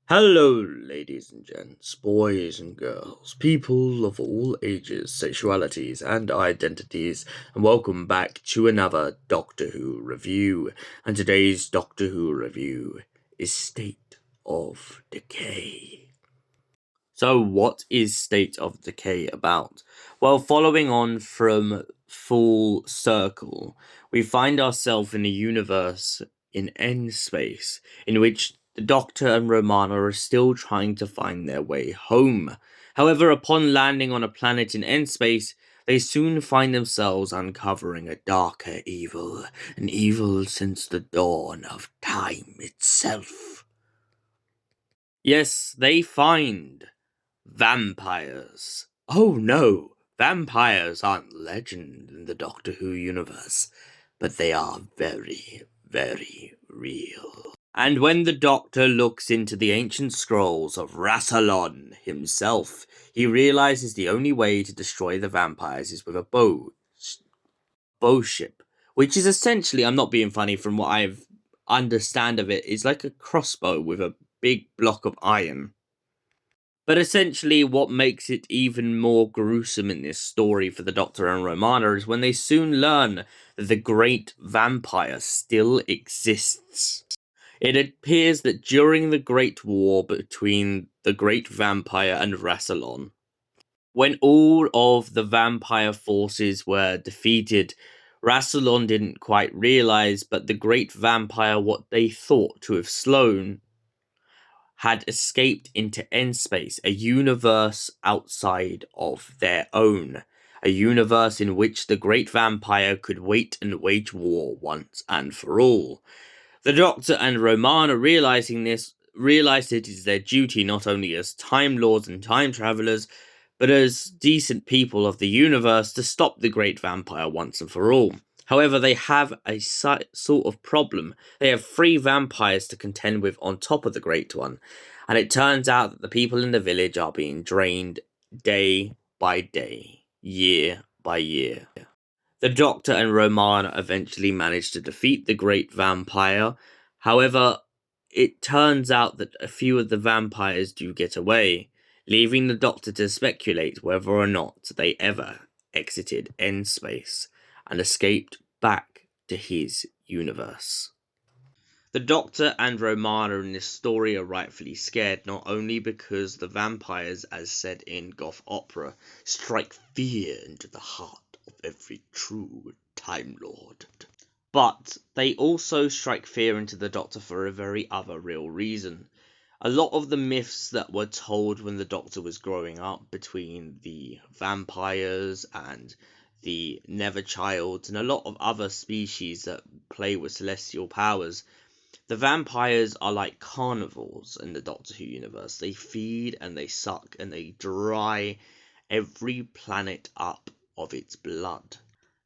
Hello, ladies and gents, boys and girls, people of all ages, sexualities, and identities, and welcome back to another Doctor Who review. And today's Doctor Who review is State of Decay. So, what is State of Decay about? Well, following on from Full Circle, we find ourselves in a universe in End Space in which the Doctor and Romana are still trying to find their way home. However, upon landing on a planet in End Space, they soon find themselves uncovering a darker evil, an evil since the dawn of time itself. Yes, they find vampires. Oh no, vampires aren't legend in the Doctor Who universe, but they are very, very real. And when the Doctor looks into the ancient scrolls of Rassilon himself, he realizes the only way to destroy the vampires is with a bowship, which is essentially, I'm not being funny, from what I've understand of it, is like a crossbow with a big block of iron. But essentially, what makes it even more gruesome in this story for the Doctor and Romana is when they soon learn that the Great Vampire still exists. It appears that during the Great War between the Great Vampire and Rassilon, when all of the vampire forces were defeated, Rassilon didn't quite realize, but the Great Vampire, what they thought to have slain, had escaped into End Space, a universe outside of their own. A universe in which the Great Vampire could wait and wage war once and for all. The Doctor and Romana, realizing this, realized it is their duty not only as Time Lords and Time Travelers, but as decent people of the universe to stop the Great Vampire once and for all. However, they have a sort of problem. They have 3 vampires to contend with on top of the Great One, and it turns out that the people in the village are being drained day by day, year by year. The Doctor and Romana eventually manage to defeat the Great Vampire. However, it turns out that a few of the vampires do get away, leaving the Doctor to speculate whether or not they ever exited End Space and escaped back to his universe. The Doctor and Romana in this story are rightfully scared, not only because the vampires, as said in goth opera, strike fear into the heart of every true Time Lord, but they also strike fear into the Doctor for a very other real reason. A lot of the myths that were told when the Doctor was growing up between the vampires and the Neverchilds and a lot of other species that play with celestial powers, the vampires are like carnivores in the Doctor Who universe. They feed and they suck and they dry every planet up of its blood.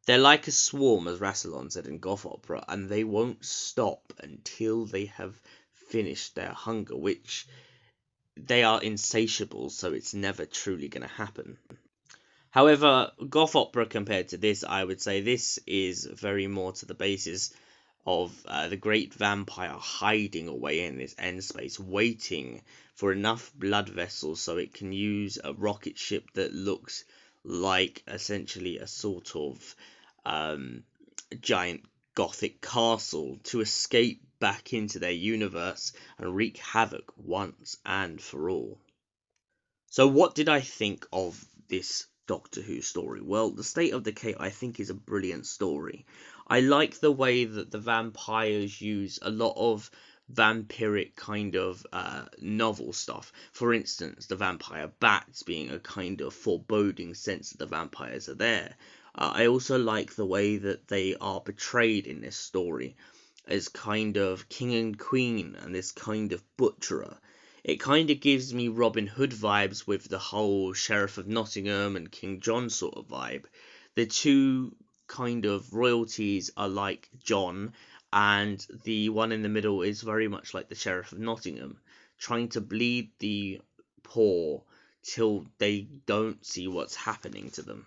They're like a swarm, as Rassilon said in goth opera, and they won't stop until they have finished their hunger, which they are insatiable, so it's never truly going to happen. However, goth opera compared to this, I would say this is very more to the basis of the Great Vampire hiding away in this End Space, waiting for enough blood vessels so it can use a rocket ship that looks like essentially a sort of giant gothic castle to escape back into their universe and wreak havoc once and for all. So what did I think of this Doctor Who story? Well, The State of Decay I think is a brilliant story. I like the way that the vampires use a lot of vampiric kind of novel stuff. For instance, the vampire bats being a kind of foreboding sense that the vampires are there. I also like the way that they are portrayed in this story as kind of king and queen and this kind of butcherer. It kind of gives me Robin Hood vibes with the whole Sheriff of Nottingham and King John sort of vibe. The two kind of royalties are like John and the one in the middle is very much like the Sheriff of Nottingham, trying to bleed the poor till they don't see what's happening to them.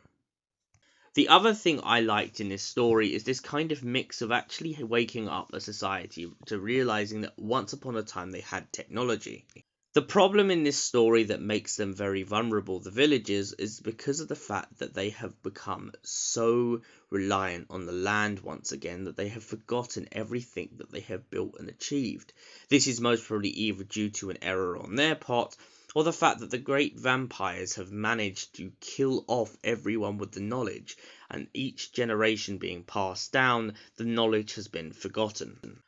The other thing I liked in this story is this kind of mix of actually waking up a society to realizing that once upon a time they had technology. The problem in this story that makes them very vulnerable, the villagers, is because of the fact that they have become so reliant on the land once again that they have forgotten everything that they have built and achieved. This is most probably either due to an error on their part, or the fact that the great vampires have managed to kill off everyone with the knowledge, and each generation being passed down, the knowledge has been forgotten.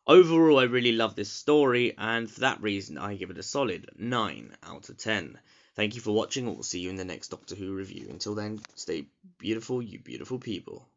Overall, I really love this story, and for that reason, I give it a solid 9 out of 10. Thank you for watching, and we'll see you in the next Doctor Who review. Until then, stay beautiful, you beautiful people.